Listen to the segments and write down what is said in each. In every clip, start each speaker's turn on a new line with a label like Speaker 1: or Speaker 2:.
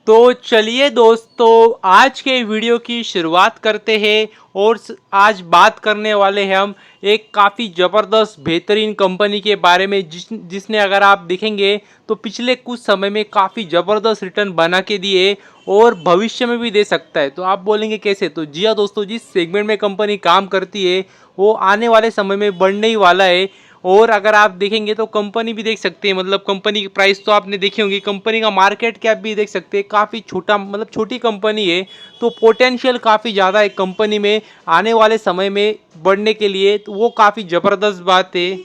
Speaker 1: तो चलिए दोस्तों, आज के वीडियो की शुरुआत करते हैं और आज बात करने वाले हैं हम एक काफ़ी ज़बरदस्त बेहतरीन कंपनी के बारे में जिसने अगर आप देखेंगे तो पिछले कुछ समय में काफ़ी ज़बरदस्त रिटर्न बना के दिए और भविष्य में भी दे सकता है। तो आप बोलेंगे कैसे? तो जी हाँ दोस्तों, जिस सेगमेंट में कंपनी काम करती है वो आने वाले समय में बढ़ने ही वाला है। और अगर आप देखेंगे तो कंपनी भी देख सकते हैं, मतलब कंपनी की प्राइस तो आपने देखी होंगी, कंपनी का मार्केट कैप भी देख सकते हैं, काफ़ी छोटा मतलब छोटी कंपनी है। तो पोटेंशियल काफ़ी ज़्यादा है कंपनी में आने वाले समय में बढ़ने के लिए, तो वो काफ़ी ज़बरदस्त बात है।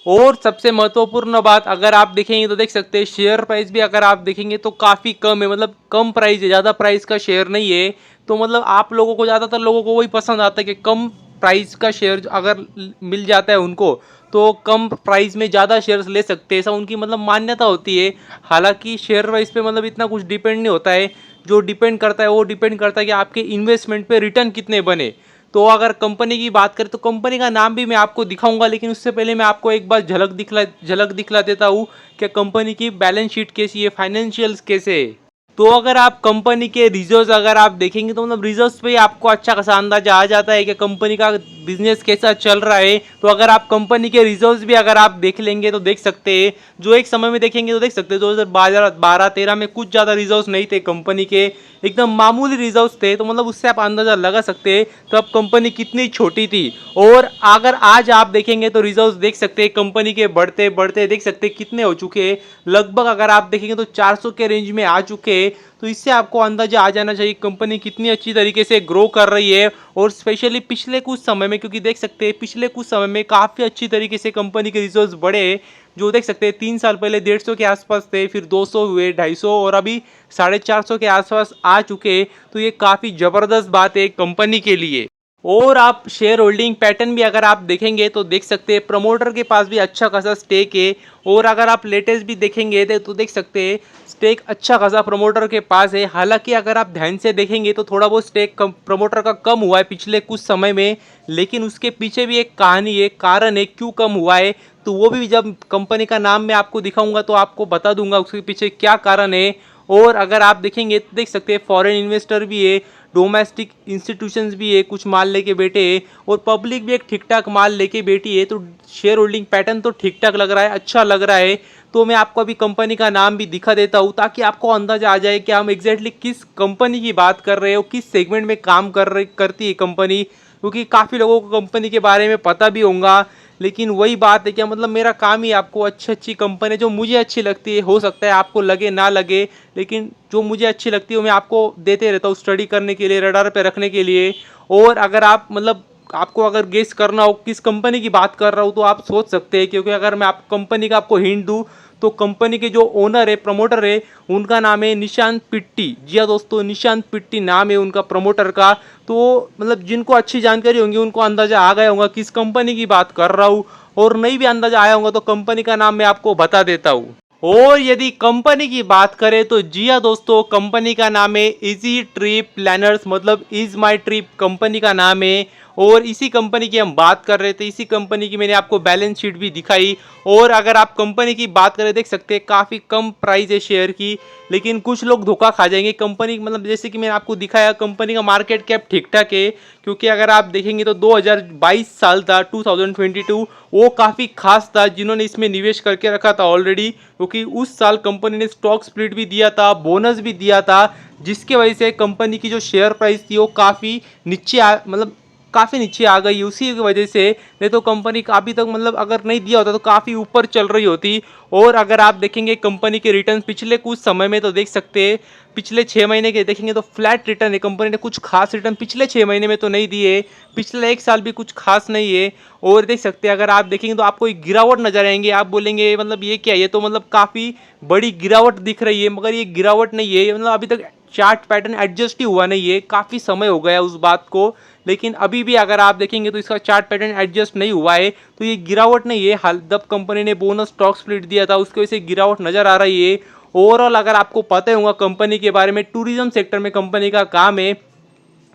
Speaker 1: और सबसे महत्वपूर्ण बात अगर आप देखेंगे तो देख सकते हैं शेयर प्राइस भी अगर आप देखेंगे तो काफ़ी कम है, मतलब कम प्राइस है, ज़्यादा प्राइस का शेयर नहीं है। तो मतलब आप लोगों को, ज़्यादातर लोगों को वही पसंद आता है कि कम प्राइस का शेयर अगर मिल जाता है उनको तो कम प्राइस में ज़्यादा शेयर्स ले सकते हैं, ऐसा उनकी मतलब मान्यता होती है। हालांकि शेयर प्राइस पे मतलब इतना कुछ डिपेंड नहीं होता है। जो डिपेंड करता है वो डिपेंड करता है कि आपके इन्वेस्टमेंट पे रिटर्न कितने बने। तो अगर कंपनी की बात करें तो कंपनी का नाम भी मैं आपको दिखाऊंगा, लेकिन उससे पहले मैं आपको एक बार झलक दिखला देता हूँ कि कंपनी की बैलेंस शीट कैसी है, फाइनेंशियल्स कैसे है। तो अगर आप कंपनी के रिजर्व्स अगर आप देखेंगे तो मतलब रिजर्व्स पे आपको अच्छा खासा अंदाजा आ जाता है कि कंपनी का बिजनेस कैसा चल रहा है। तो अगर आप कंपनी के रिजर्व्स भी अगर आप देख लेंगे तो देख सकते हैं, जो एक समय में देखेंगे तो देख सकते हैं 2012-13 में कुछ ज़्यादा रिजर्व्स नहीं थे कंपनी के, एकदम मामूली रिजर्व्स थे। तो मतलब उससे आप अंदाज़ा लगा सकते हैं तो अब कंपनी कितनी छोटी थी। और अगर आज आप देखेंगे तो रिजर्व्स देख सकते हैं कंपनी के बढ़ते बढ़ते देख सकते हैं कितने हो चुके हैं। लगभग अगर आप देखेंगे तो 400 के रेंज में आ चुके हैं। तो इससे आपको अंदाजा आ जाना चाहिए कंपनी कितनी अच्छी तरीके से ग्रो कर रही है। और स्पेशली पिछले कुछ समय में, क्योंकि देख सकते हैं पिछले कुछ समय में काफ़ी अच्छी तरीके से कंपनी के रिजर्व्स बढ़े, जो देख सकते हैं 3 साल पहले 150 के आसपास थे, फिर 200 हुए, 250 और अभी 450 के आसपास आ चुके। तो ये काफ़ी ज़बरदस्त बात है कंपनी के लिए। और आप शेयर होल्डिंग पैटर्न भी अगर आप देखेंगे तो देख सकते हैं प्रमोटर के पास भी अच्छा खासा स्टेक है। और अगर आप लेटेस्ट भी देखेंगे तो देख सकते हैं स्टेक अच्छा खासा प्रमोटर के पास है। हालांकि अगर आप ध्यान से देखेंगे तो थोड़ा बहुत स्टेक कम प्रमोटर का कम हुआ है पिछले कुछ समय में, लेकिन उसके पीछे भी एक कहानी है, कारण है क्यों कम हुआ है। तो वो भी जब कंपनी का नाम मैं आपको दिखाऊंगा तो आपको बता दूंगा उसके पीछे क्या कारण है। और अगर आप देखेंगे तो देख सकते हैं फॉरेन इन्वेस्टर भी है, डोमेस्टिक इंस्टीट्यूशंस भी है, कुछ माल लेके बैठे हैं, और पब्लिक भी एक ठीक ठाक माल लेके बैठी है। तो शेयर होल्डिंग पैटर्न तो ठीक ठाक लग रहा है, अच्छा लग रहा है। तो मैं आपको अभी कंपनी का नाम भी दिखा देता हूँ ताकि आपको अंदाजा आ जाए कि हम एग्जैक्टली किस कंपनी की बात कर रहे हो, किस सेगमेंट में काम करती है कंपनी। क्योंकि काफ़ी लोगों को कंपनी के बारे में पता भी होगा, लेकिन वही बात है कि मतलब मेरा काम ही आपको अच्छी अच्छी कंपनी जो मुझे अच्छी लगती है, हो सकता है आपको लगे ना लगे, लेकिन जो मुझे अच्छी लगती है वो मैं आपको देते रहता हूँ स्टडी करने के लिए, रडार पे रखने के लिए। और अगर आप मतलब आपको अगर गेस करना हो किस कंपनी की बात कर रहा हूँ तो आप सोच सकते हैं, क्योंकि अगर मैं आप कंपनी का आपको हिंट दूँ तो कंपनी के जो ओनर है, प्रमोटर है, उनका नाम है निशांत पिट्टी। जी हाँ दोस्तों, निशांत पिट्टी नाम है उनका प्रमोटर का। तो मतलब जिनको अच्छी जानकारी होंगी उनको अंदाजा आ गया होगा किस कंपनी की बात कर रहा हूँ, और नहीं भी अंदाजा आया होगा तो कंपनी का नाम मैं आपको बता देता हूँ। और यदि कंपनी की बात करें तो जी हाँ दोस्तों, कंपनी का नाम है इजी ट्रिप प्लानर्स, मतलब इज माई ट्रिप कंपनी का नाम है। और इसी कंपनी की हम बात कर रहे थे, इसी कंपनी की मैंने आपको बैलेंस शीट भी दिखाई। और अगर आप कंपनी की बात करें देख सकते हैं काफ़ी कम प्राइस है शेयर की, लेकिन कुछ लोग धोखा खा जाएंगे कंपनी, मतलब जैसे कि मैंने आपको दिखाया कंपनी का मार्केट कैप ठीक ठाक है। क्योंकि अगर आप देखेंगे तो 2022 साल था, 2022 वो काफ़ी खास था जिन्होंने इसमें निवेश करके रखा था ऑलरेडी, क्योंकि उस साल कंपनी ने स्टॉक स्प्लिट भी दिया था, बोनस भी दिया था, जिसके वजह से कंपनी की जो शेयर प्राइस थी वो काफ़ी मतलब काफ़ी नीचे आ गई उसी की वजह से। नहीं तो कंपनी अभी तक मतलब अगर नहीं दिया होता तो काफ़ी ऊपर चल रही होती। और अगर आप देखेंगे कंपनी के रिटर्न पिछले कुछ समय में तो देख सकते हैं, पिछले 6 महीने के देखेंगे तो फ्लैट रिटर्न है, कंपनी ने कुछ खास रिटर्न पिछले 6 महीने में तो नहीं दिए, पिछले एक साल भी कुछ खास नहीं है। और देख सकते हैं अगर आप देखेंगे तो आपको एक गिरावट नजर आएंगे, आप बोलेंगे मतलब ये क्या है, ये तो मतलब काफ़ी बड़ी गिरावट दिख रही है, मगर ये गिरावट नहीं है, मतलब अभी तक चार्ट पैटर्न एडजस्ट ही हुआ नहीं है, काफ़ी समय हो गया उस बात को। लेकिन अभी भी अगर आप देखेंगे तो इसका चार्ट पैटर्न एडजस्ट नहीं हुआ है, तो ये गिरावट नहीं है। हाल जब कंपनी ने बोनस स्टॉक स्प्लिट दिया था उसकी वजह से गिरावट नज़र आ रही है। ओवरऑल अगर आपको पता होगा कंपनी के बारे में, टूरिज्म सेक्टर में कंपनी का काम है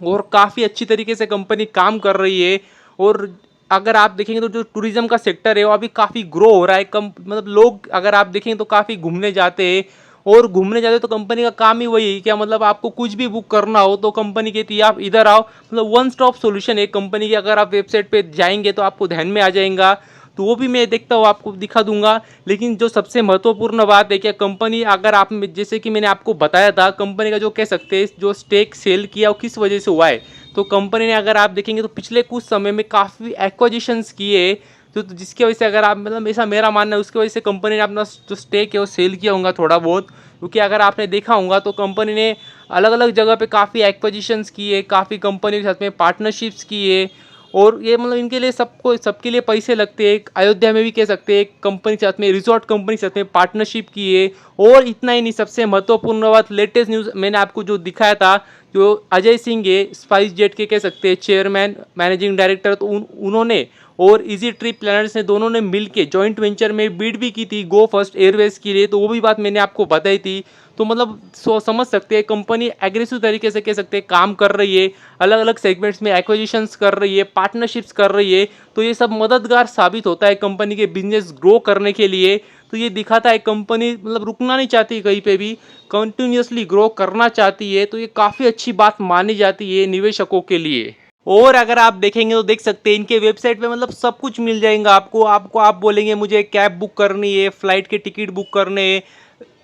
Speaker 1: और काफ़ी अच्छी तरीके से कंपनी काम कर रही है। और अगर आप देखेंगे तो जो टूरिज्म का सेक्टर है वो अभी काफ़ी ग्रो हो रहा है, कम मतलब लोग अगर आप देखेंगे तो काफ़ी घूमने जाते हैं। और घूमने जाते हो तो कंपनी का काम ही वही है क्या, मतलब आपको कुछ भी बुक करना हो तो कंपनी कहती है आप इधर आओ, मतलब वन स्टॉप सॉल्यूशन है कंपनी की। अगर आप वेबसाइट पे जाएंगे तो आपको ध्यान में आ जाएगा, तो वो भी मैं देखता हूँ आपको दिखा दूंगा। लेकिन जो सबसे महत्वपूर्ण बात है क्या, कंपनी अगर आप, जैसे कि मैंने आपको बताया था, कंपनी का जो कह सकते हैं जो स्टेक सेल किया वो किस वजह से हुआ है, तो कंपनी ने अगर आप देखेंगे तो पिछले कुछ समय में काफ़ी एक्विजिशंस किए, तो जिसकी वजह से अगर आप, मतलब ऐसा मेरा मानना है, उसकी वजह से कंपनी ने अपना जो स्टेक है वो सेल किया होगा थोड़ा बहुत। क्योंकि अगर आपने देखा होगा तो कंपनी ने अलग अलग जगह पे काफ़ी एक्विजिशंस किए, काफ़ी कंपनी के साथ में पार्टनरशिप्स किए, और ये मतलब इनके लिए सबको सबके लिए पैसे लगते हैं। अयोध्या में भी कह सकते हैं कंपनी के साथ में, रिजॉर्ट कंपनी के साथ में पार्टनरशिप किए। और इतना ही नहीं, सबसे महत्वपूर्ण बात, लेटेस्ट न्यूज़ मैंने आपको जो दिखाया था, जो अजय सिंह है स्पाइस जेट के कह सकते हैं चेयरमैन मैनेजिंग डायरेक्टर, तो उन्होंने और इजी ट्रिप प्लानर्स ने दोनों ने मिलके जॉइंट वेंचर में बिड भी की थी गो फर्स्ट एयरवेज के लिए, तो वो भी बात मैंने आपको बताई थी। तो मतलब समझ सकते हैं कंपनी एग्रेसिव तरीके से कह सकते हैं काम कर रही है, अलग अलग सेगमेंट्स में एक्विजिशंस कर रही है, पार्टनरशिप्स कर रही है। तो ये सब मददगार साबित होता है कंपनी के बिजनेस ग्रो करने के लिए। तो ये दिखाता है कंपनी मतलब रुकना नहीं चाहती कहीं पे भी, कंटिन्यूसली ग्रो करना चाहती है। तो ये काफ़ी अच्छी बात मानी जाती है निवेशकों के लिए। और अगर आप देखेंगे तो देख सकते हैं इनके वेबसाइट पे मतलब सब कुछ मिल जाएगा आपको। आप बोलेंगे मुझे कैब बुक करनी है, फ्लाइट के टिकट बुक करने हैं,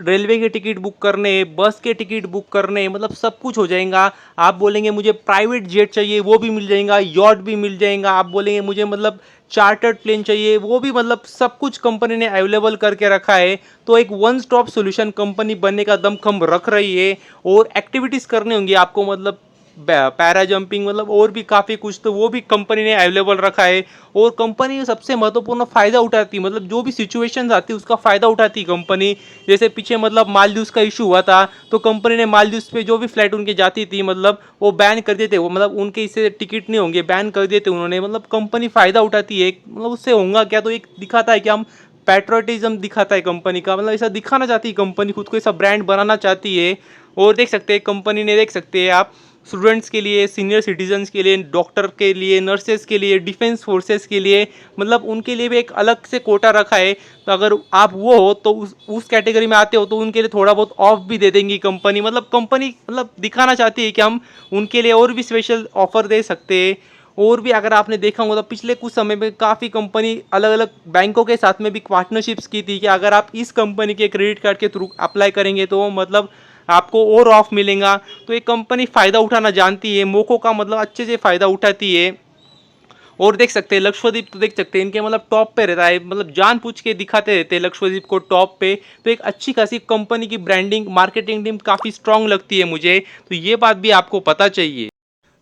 Speaker 1: रेलवे के टिकट बुक करने हैं, बस के टिकट बुक करने हैं, मतलब सब कुछ हो जाएगा। आप बोलेंगे मुझे प्राइवेट जेट चाहिए, वो भी मिल जाएगा, यॉट भी मिल जाएगा। आप बोलेंगे मुझे मतलब चार्टर्ड प्लेन चाहिए, वो भी, मतलब सब कुछ कंपनी ने अवेलेबल करके रखा है। तो एक वन स्टॉप सॉल्यूशन कंपनी बनने का दमखम रख रही है। और एक्टिविटीज़ करनी होंगी आपको, मतलब पैरा जंपिंग, मतलब और भी काफ़ी कुछ, तो वो भी कंपनी ने अवेलेबल रखा है। और कंपनी सबसे महत्वपूर्ण फ़ायदा उठाती है, मतलब जो भी सिचुएशंस आती है उसका फ़ायदा उठाती है कंपनी। जैसे पीछे मतलब मालदीव्स का इशू हुआ था, तो कंपनी ने मालदीव्स पे जो भी फ्लाइट उनकी जाती थी मतलब वो बैन कर देते, वो मतलब उनके इससे टिकट नहीं होंगे, बैन कर देते उन्होंने। मतलब कंपनी फ़ायदा उठाती है, मतलब उससे होगा क्या, तो एक दिखाता है कि हम पैट्रोटिज्म दिखाता है कंपनी का, मतलब ऐसा दिखाना चाहती है कंपनी, खुद को ऐसा ब्रांड बनाना चाहती है। और देख सकते हैं कंपनी ने, देख सकते हैं आप, स्टूडेंट्स के लिए, सीनियर सिटीजन्स के लिए, डॉक्टर के लिए, नर्सेस के लिए, डिफेंस फोर्सेस के लिए, मतलब उनके लिए भी एक अलग से कोटा रखा है। तो अगर आप वो हो तो उस कैटेगरी में आते हो तो उनके लिए थोड़ा बहुत ऑफ भी दे देंगी कंपनी। मतलब कंपनी मतलब दिखाना चाहती है कि हम उनके लिए और भी स्पेशल ऑफर दे सकते हैं। और भी अगर आपने देखा होगा तो पिछले कुछ समय में काफ़ी कंपनी अलग अलग बैंकों के साथ में भी पार्टनरशिप्स की थी कि अगर आप इस कंपनी के क्रेडिट कार्ड के थ्रू अप्लाई करेंगे तो मतलब आपको और ऑफ मिलेगा। तो ये कंपनी फ़ायदा उठाना जानती है, मौक़ों का मतलब अच्छे से फ़ायदा उठाती है। और देख सकते हैं लक्षद्वीप, तो देख सकते हैं इनके मतलब टॉप पे रहता है, मतलब जान पूछ के दिखाते रहते हैं लक्षद्वीप को टॉप पे। तो एक अच्छी खासी कंपनी की ब्रांडिंग मार्केटिंग टीम काफ़ी स्ट्रांग लगती है मुझे, तो ये बात भी आपको पता चाहिए।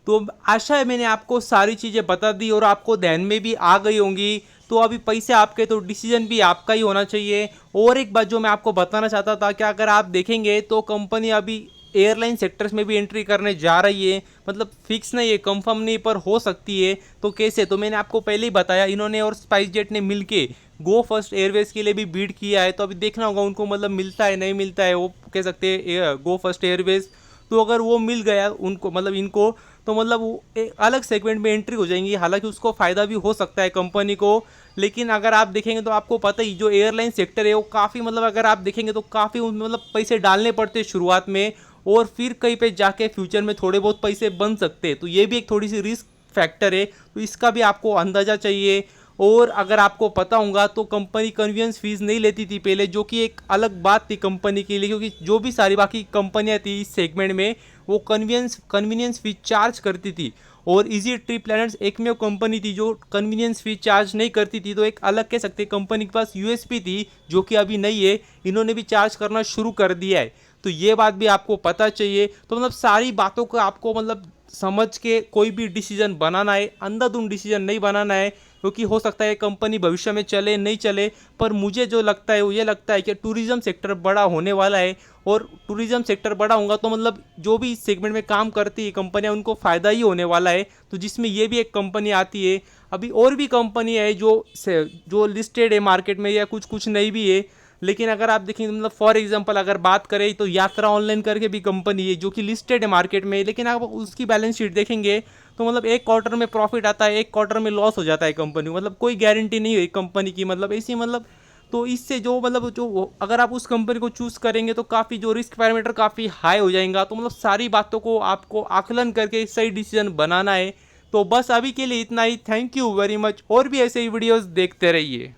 Speaker 1: तो आशा है मैंने आपको सारी चीज़ें बता दी और आपको ध्यान में भी आ गई होंगी। तो अभी पैसे आपके, तो डिसीजन भी आपका ही होना चाहिए। और एक बात जो मैं आपको बताना चाहता था कि अगर आप देखेंगे तो कंपनी अभी एयरलाइन सेक्टर्स में भी एंट्री करने जा रही है, मतलब फिक्स नहीं है, कंफर्म नहीं, पर हो सकती है। तो कैसे, तो मैंने आपको पहले ही बताया, इन्होंने और स्पाइस जेट ने मिलके गो फर्स्ट एयरवेज के लिए भी बीड किया है। तो अभी देखना होगा उनको मतलब मिलता है नहीं मिलता है, वो कह सकते हैं गो फर्स्ट एयरवेज। तो अगर वो मिल गया उनको, मतलब इनको, तो मतलब वो एक अलग सेगमेंट में एंट्री हो जाएंगी। हालांकि उसको फ़ायदा भी हो सकता है कंपनी को, लेकिन अगर आप देखेंगे तो आपको पता ही जो एयरलाइन सेक्टर है वो काफ़ी, मतलब अगर आप देखेंगे तो काफ़ी मतलब पैसे डालने पड़ते हैं शुरुआत में, और फिर कहीं पे जाके फ्यूचर में थोड़े बहुत पैसे बन सकते हैं। तो ये भी एक थोड़ी सी रिस्क फैक्टर है, तो इसका भी आपको अंदाज़ा चाहिए। और अगर आपको पता होगा तो कंपनी कन्वीनियंस फीस नहीं लेती थी पहले, जो कि एक अलग बात थी कंपनी के लिए, क्योंकि जो भी सारी बाकी कंपनियां थी इस सेगमेंट में वो कन्वीनियंस फीस चार्ज करती थी। और इजी ट्रिप प्लानर्स एकमेव कंपनी थी जो कन्वीनियंस फीस चार्ज नहीं करती थी। तो एक अलग कह सकते कंपनी के पास यूएसपी थी, जो कि अभी नहीं है, इन्होंने भी चार्ज करना शुरू कर दिया है। तो ये बात भी आपको पता चाहिए। तो मतलब सारी बातों को आपको मतलब समझ के कोई भी डिसीजन बनाना है, अंधाधुंध डिसीजन नहीं बनाना है, क्योंकि हो सकता है कंपनी भविष्य में चले नहीं चले। पर मुझे जो लगता है वो ये लगता है कि टूरिज्म सेक्टर बड़ा होने वाला है, और टूरिज्म सेक्टर बड़ा होगा तो मतलब जो भी इस सेगमेंट में काम करती है कंपनियां उनको फ़ायदा ही होने वाला है। तो जिसमें ये भी एक कंपनी आती है। अभी और भी कंपनी है जो लिस्टेड है मार्केट में, या कुछ कुछ नहीं भी है। लेकिन अगर आप देखेंगे मतलब फॉर एग्जांपल अगर बात करें तो यात्रा ऑनलाइन करके भी कंपनी है जो कि लिस्टेड है मार्केट में, लेकिन आप उसकी बैलेंस शीट देखेंगे तो मतलब एक क्वार्टर में प्रॉफिट आता है, एक क्वार्टर में लॉस हो जाता है कंपनी, मतलब कोई गारंटी नहीं है कंपनी की, मतलब ऐसी मतलब तो इससे जो मतलब जो अगर आप उस कंपनी को चूज़ करेंगे तो काफ़ी जो रिस्क पैरामीटर काफ़ी हाई हो जाएगा। तो मतलब सारी बातों को आपको आकलन करके सही डिसीजन बनाना है। तो बस अभी के लिए इतना ही। Thank you very much. और भी ऐसे ही वीडियोस देखते रहिए।